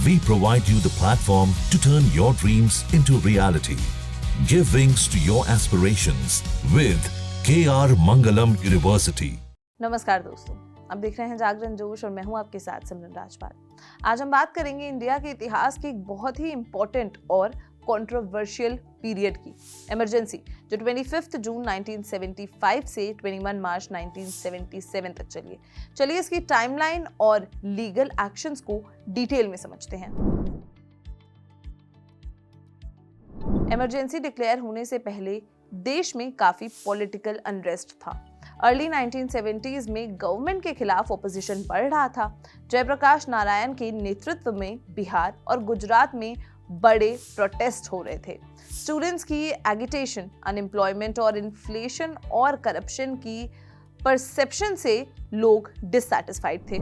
We provide you the platform to turn your dreams into reality. Give wings to your aspirations with KR Mangalam University. नमस्कार दोस्तों, आप देख रहे हैं जागरण जोश और मैं हूं आपके साथ सिमरन राजपाल। आज हम बात करेंगे इंडिया के इतिहास की एक बहुत ही इंपॉर्टेंट और कंट्रोवर्शियल पीरियड की, इमरजेंसी, जो 25 जून 1975 से 21 मार्च 1977 तक चलिए इसकी टाइमलाइन और लीगल एक्शंस को डिटेल में समझते हैं। इमरजेंसी डिक्लेयर होने से पहले देश में काफी पॉलिटिकल अनरेस्ट था। अर्ली 1970s में गवर्नमेंट के खिलाफ ऑपोजिशन बढ़ रहा था। जयप्रकाश नारायण के नेतृत्व में बिहार और गुजरात में बड़े प्रोटेस्ट हो रहे थे। स्टूडेंट्स की एगिटेशन, अनएम्प्लॉयमेंट और इन्फ्लेशन और करप्शन की परसेप्शन से लोग डिससैटिस्फाइड थे।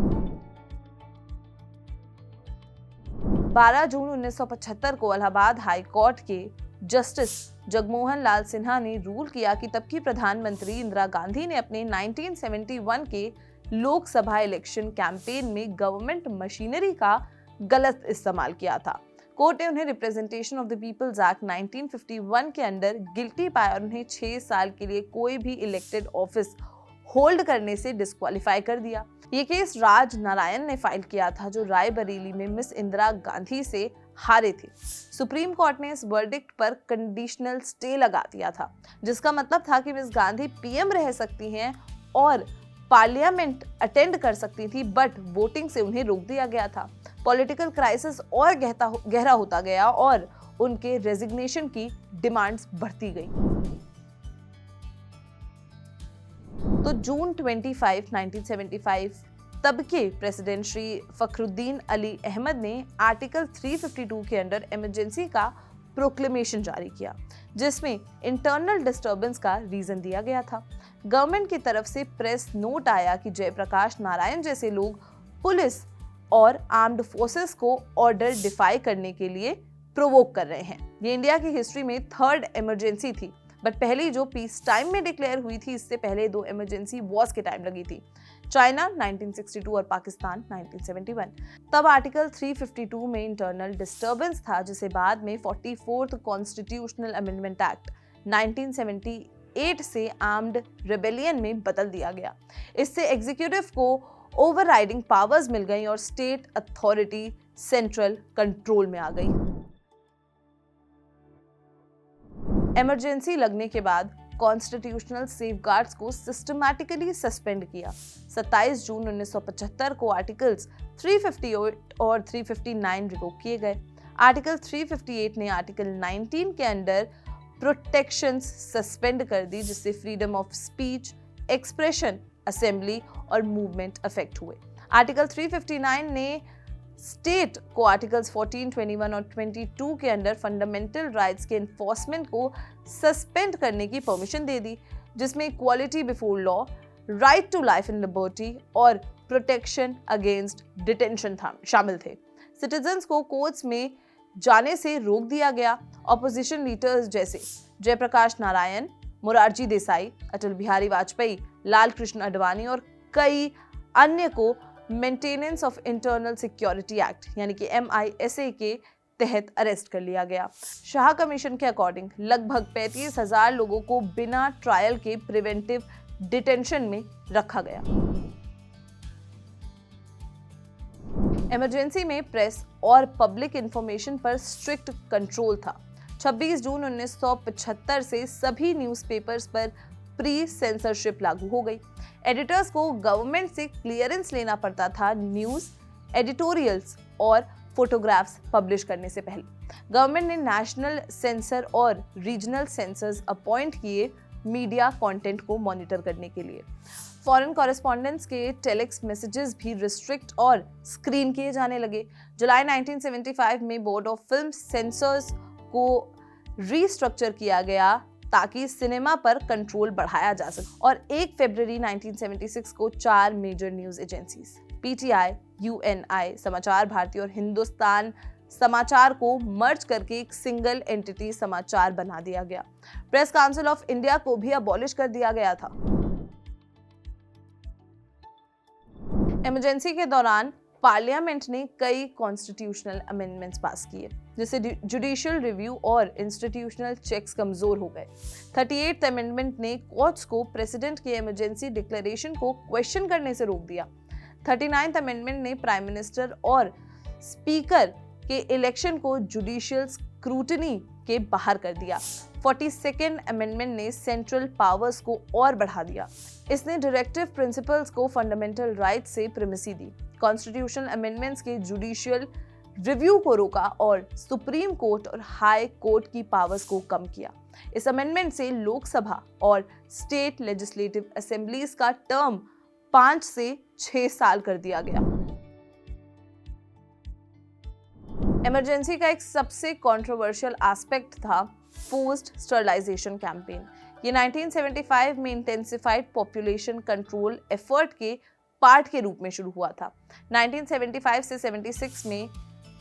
12 जून 1975 को इलाहाबाद हाई कोर्ट के जस्टिस जगमोहन लाल सिन्हा ने रूल किया कि तब की प्रधानमंत्री इंदिरा गांधी ने अपने 1971 के लोकसभा इलेक्शन कैंपेन में गवर्नमेंट मशीनरी का गलत इस्तेमाल किया था। कोर्ट ने उन्हें representation of the People's Act 1951 के अंडर गिल्टी पाया और उन्हें 6 साल के लिए कोई भी इलेक्टेड ऑफिस होल्ड करने से डिस्क्वालीफाई कर दिया। ये केस राज नारायण ने फाइल किया था, जो रायबरेली में मिस इंदिरा गांधी से हारे थे। सुप्रीम कोर्ट ने इस वर्डिक्ट पर कंडीशनल स्टे लगा दिया था, जिसका मतलब था कि मिस गांधी पीएम रह सकती हैं और पार्लियामेंट अटेंड कर सकती थी, बट वोटिंग से उन्हें रोक दिया गया था। पॉलिटिकल क्राइसिस और गहरा होता गया और उनके रेजिग्नेशन की डिमांड्स बढ़ती गई। तो जून 25, 1975 तब के प्रेसिडेंट श्री फखरुद्दीन अली अहमद ने आर्टिकल 352 के अंडर इमरजेंसी का प्रोक्लेमेशन जारी किया, जिसमें इंटरनल डिस्टर्बेंस का रीजन दिया गया था। गवर्नमेंट की तरफ से प्रेस नोट आया कि जयप्रकाश नारायण जैसे लोग पुलिस और आर्म्ड फोर्सेस को ऑर्डर डिफाई करने के लिए प्रोवोक कर रहे हैं। ये इंडिया की हिस्ट्री में थर्ड इमरजेंसी थी, बट पहली जो पीस टाइम में डिक्लेयर हुई थी, इससे पहले 2 इमरजेंसी वॉर्स के टाइम लगी थी, चाइना 1962 और पाकिस्तान 1971। तब आर्टिकल 352 में इंटरनल डिस्टर्बेंस था, जिसे बाद में 44th कॉन्स्टिट्यूशनल अमेंडमेंट एक्ट 1978 से आर्म्ड रेबेलियन में बदल दिया गया। इससे एग्जीक्यूटिव को ओवरराइडिंग पावर्स मिल गई और स्टेट अथॉरिटी सेंट्रल कंट्रोल में आ गई। इमरजेंसी लगने के बाद कॉन्स्टिट्यूशनल सेफगार्ड्स को सिस्टमैटिकली सस्पेंड किया। 27 जून 1975 को आर्टिकल्स 358 और 359 रिवोक किए गए। आर्टिकल 358 ने आर्टिकल 19 के अंडर प्रोटेक्शंस सस्पेंड कर दी, जिससे freedom of speech, expression, assembly और मूवमेंट अफेक्ट हुए। आर्टिकल 359 ने स्टेट को आर्टिकल्स 14, 21 और 22 के अंडर फंडामेंटल राइट्स के एनफोर्समेंट को सस्पेंड करने की परमिशन दे दी, जिसमें equality before law, right to life and liberty और प्रोटेक्शन अगेंस्ट डिटेंशन शामिल थे। सिटीजन्स को कोर्ट्स में जाने से रोक दिया गया। ऑपोजिशन लीडर्स जैसे जयप्रकाश नारायण, मोरारजी देसाई, अटल बिहारी वाजपेयी, लाल कृष्ण आडवाणी और कई अन्य को maintenance of internal security act यानी कि MISA के तहत अरेस्ट कर लिया गया। शाह कमीशन के अकॉर्डिंग लगभग 35,000 लोगों को बिना ट्रायल के प्रिवेंटिव डिटेंशन में रखा गया। इमरजेंसी में प्रेस और पब्लिक इंफॉर्मेशन पर स्ट्रिक्ट कंट्रोल था। 26 जून 1975 से सभी न्यूज़पेपर्स पर प्री सेंसरशिप लागू हो गई। एडिटर्स को गवर्नमेंट से क्लियरेंस लेना पड़ता था न्यूज़, एडिटोरियल्स और फोटोग्राफ्स पब्लिश करने से पहले। गवर्नमेंट ने नेशनल सेंसर और रीजनल सेंसर्स अपॉइंट किए मीडिया कंटेंट को मॉनिटर करने के लिए। फॉरेन कॉरेस्पॉन्डेंट्स के टेलेक्स मैसेजेस भी रिस्ट्रिक्ट और स्क्रीन किए जाने लगे। जुलाई 1975 में बोर्ड ऑफ फिल्म सेंसर्स को रीस्ट्रक्चर किया गया ताकि सिनेमा पर कंट्रोल बढ़ाया जा सके और 1 फरवरी 1976 को 4 major news agencies PTI, UNI, समाचार भारती और हिंदुस्तान समाचार को मर्ज करके एक सिंगल एंटिटी समाचार बना दिया गया। प्रेस काउंसिल ऑफ इंडिया को भी अबॉलिश कर दिया गया था। इमरजेंसी के दौरान पार्लियामेंट ने कई कॉन्स्टिट्यूशनल अमेंडमेंट्स पास किए, जिससे जुडिशियल रिव्यू और इंस्टीट्यूशनल चेक्स कमजोर हो गए। 38th अमेंडमेंट ने कोर्ट्स को प्रेसिडेंट के इमरजेंसी डिक्लेरेशन को क्वेश्चन करने से रोक दिया। 39th अमेंडमेंट ने प्राइम मिनिस्टर और स्पीकर के इलेक्शन को जुडिशियल स्क्रूटनी के बाहर कर दिया। 42nd अमेंडमेंट ने सेंट्रल पावर्स को और बढ़ा दिया। इसने डायरेक्टिव प्रिंसिपल्स को फंडामेंटल राइट से प्रिमेसी दी। कॉन्स्टिट्यूशनल अमेंडमेंट्स के जुडिशियल रिव्यू को रोका और सुप्रीम कोर्ट और हाई कोर्ट की पावर्स को कम किया। इस अमेंडमेंट से लोकसभा और स्टेट लेजिस्लेटिव असेंबलीज का टर्म 5 से 6 साल कर दिया गया। इमरजेंसी का एक सबसे कंट्रोवर्शियल एस्पेक्ट था फोर्स्ड स्टरलाइजेशन कैंपेन। ये 1975 में इंटेंसिफाइड पॉपुलेशन कंट्रोल एफर्ट के पार्ट के रूप में शुरू हुआ था। 1975 से 76 में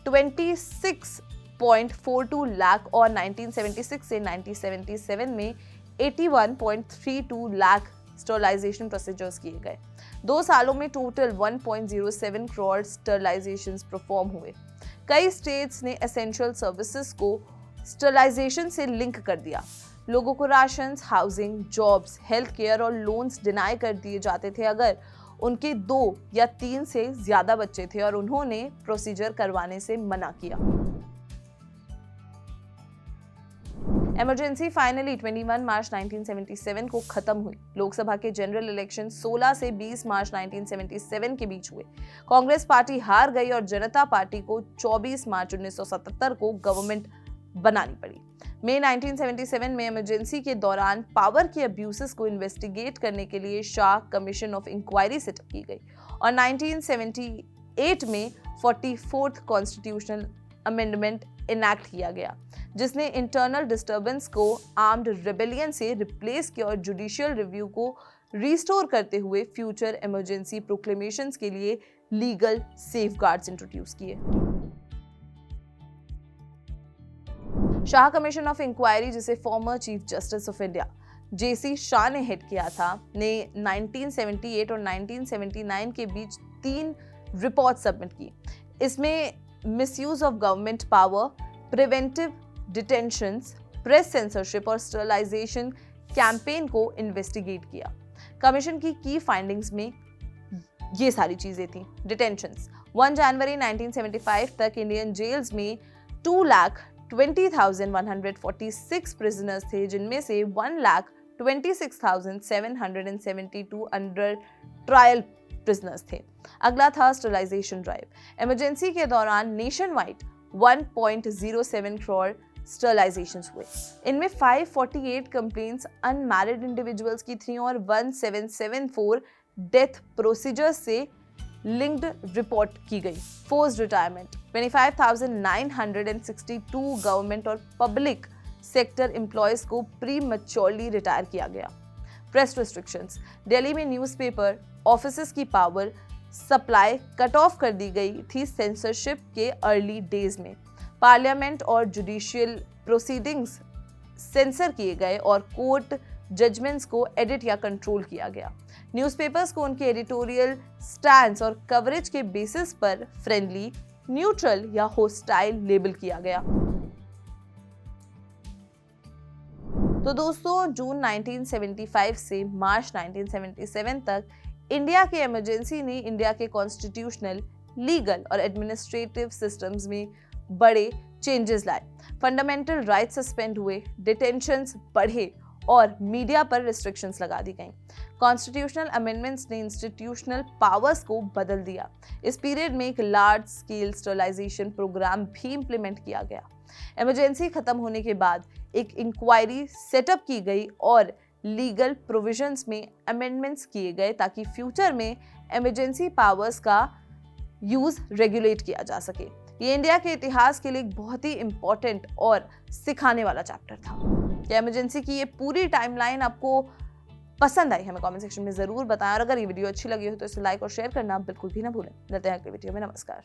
26.42 लाख और 1976 से 1977 में 81.32 लाख स्टरलाइजेशन प्रोसीजर्स किए गए। 2 सालों में टोटल 1.07 करोड़ स्टरलाइजेशंस परफॉर्म हुए। कई स्टेट्स ने एसेंशियल सर्विसेज को स्टरलाइजेशन से लिंक कर दिया। लोगों को ration, housing, jobs, health care और लोन्स डिनाई कर दिए जाते थे अगर उनके 2 या 3 से ज्यादा बच्चे थे और उन्होंने प्रोसीजर करवाने से मना किया। इमरजेंसी फाइनली 21 मार्च 1977 को खत्म हुई। लोकसभा के जनरल इलेक्शन 16 से 20 मार्च 1977 के बीच हुए। कांग्रेस पार्टी हार गई और जनता पार्टी को 24 मार्च 1977 को गवर्नमेंट बनानी पड़ी। मई 1977 में इमरजेंसी के दौरान पावर के अब्यूसेस को इन्वेस्टिगेट करने के लिए Shah commission of inquiry setup की गई और 1978 में 44th कॉन्स्टिट्यूशनल अमेंडमेंट इनैक्ट किया गया, जिसने इंटरनल डिस्टर्बेंस को आर्म्ड रिबेलियन से रिप्लेस किया और जुडिशियल रिव्यू को रिस्टोर करते हुए फ्यूचर इमरजेंसी प्रोक्लेमेशंस के लिए लीगल सेफगार्ड्स इंट्रोड्यूस किए। शाह कमीशन ऑफ इंक्वायरी, जिसे former chief justice of India JC Shah ने हेड किया था, ने 1978 और 1979 के बीच 3 रिपोर्ट सबमिट की। इसमें misuse of government power, preventive detentions, press censorship और स्टरलाइजेशन कैंपेन को इन्वेस्टिगेट किया। कमीशन की फाइंडिंग्स में ये सारी चीजें थी। डिटेंशंस 1 जनवरी 1975 तक इंडियन जेल्स में 2,20,146 प्रिजनर्स थे, जिनमें से 1,26,772 अंडर ट्रायल प्रिजनर्स थे। अगला था स्टरलाइजेशन ड्राइव। इमरजेंसी के दौरान नेशन वाइड 1.07 करोड़ स्टरलाइजेशंस हुए। इनमें 548 कंप्लेंट्स अनमैरिड इंडिविजुअल्स की थी और 1774 डेथ प्रोसीजर्स से लिंक्ड रिपोर्ट की गई। फोर्स्ड रिटायरमेंट 25,962 गवर्नमेंट और पब्लिक सेक्टर एम्प्लॉयज को प्री मैच्योरली रिटायर किया गया। प्रेस रिस्ट्रिक्शंस, दिल्ली में न्यूज़पेपर ऑफिसेस की पावर सप्लाई कट ऑफ कर दी गई थी सेंसरशिप के अर्ली डेज में। पार्लियामेंट और जुडिशियल प्रोसीडिंग्स सेंसर किए गए और कोर्ट जजमेंट्स को एडिट या कंट्रोल किया गया। न्यूज़पेपर्स को उनके एडिटोरियल स्टैंड्स और कवरेज के बेसिस पर फ्रेंडली, न्यूट्रल या होस्टाइल लेबल किया गया। तो दोस्तों, जून 1975 से मार्च 1977 तक इंडिया के इमरजेंसी ने इंडिया के कॉन्स्टिट्यूशनल, लीगल और एडमिनिस्ट्रेटिव सिस्टम्स में बड़े चेंजेस लाए। फंडामेंटल राइट्स सस्पेंड हुए, डिटेंशंस बढ़े और मीडिया पर रिस्ट्रिक्शंस लगा दी गईं। कॉन्स्टिट्यूशनल अमेंडमेंट्स ने इंस्टीट्यूशनल पावर्स को बदल दिया। इस पीरियड में एक लार्ज स्केल स्टरलाइजेशन प्रोग्राम भी इंप्लीमेंट किया गया। इमरजेंसी खत्म होने के बाद एक इंक्वायरी सेटअप की गई और लीगल प्रोविजंस में अमेंडमेंट्स किए गए ताकि फ्यूचर में इमरजेंसी पावर्स का यूज रेगुलेट किया जा सके। ये इंडिया के इतिहास के लिए एक बहुत ही इंपॉर्टेंट और सिखाने वाला चैप्टर था। क्या इमरजेंसी की ये पूरी टाइमलाइन आपको पसंद आई? हमें कमेंट सेक्शन में जरूर बताएं और अगर ये वीडियो अच्छी लगी हो तो इसे लाइक और शेयर करना बिल्कुल भी ना भूलें। मिलते हैं अगली वीडियो में। नमस्कार।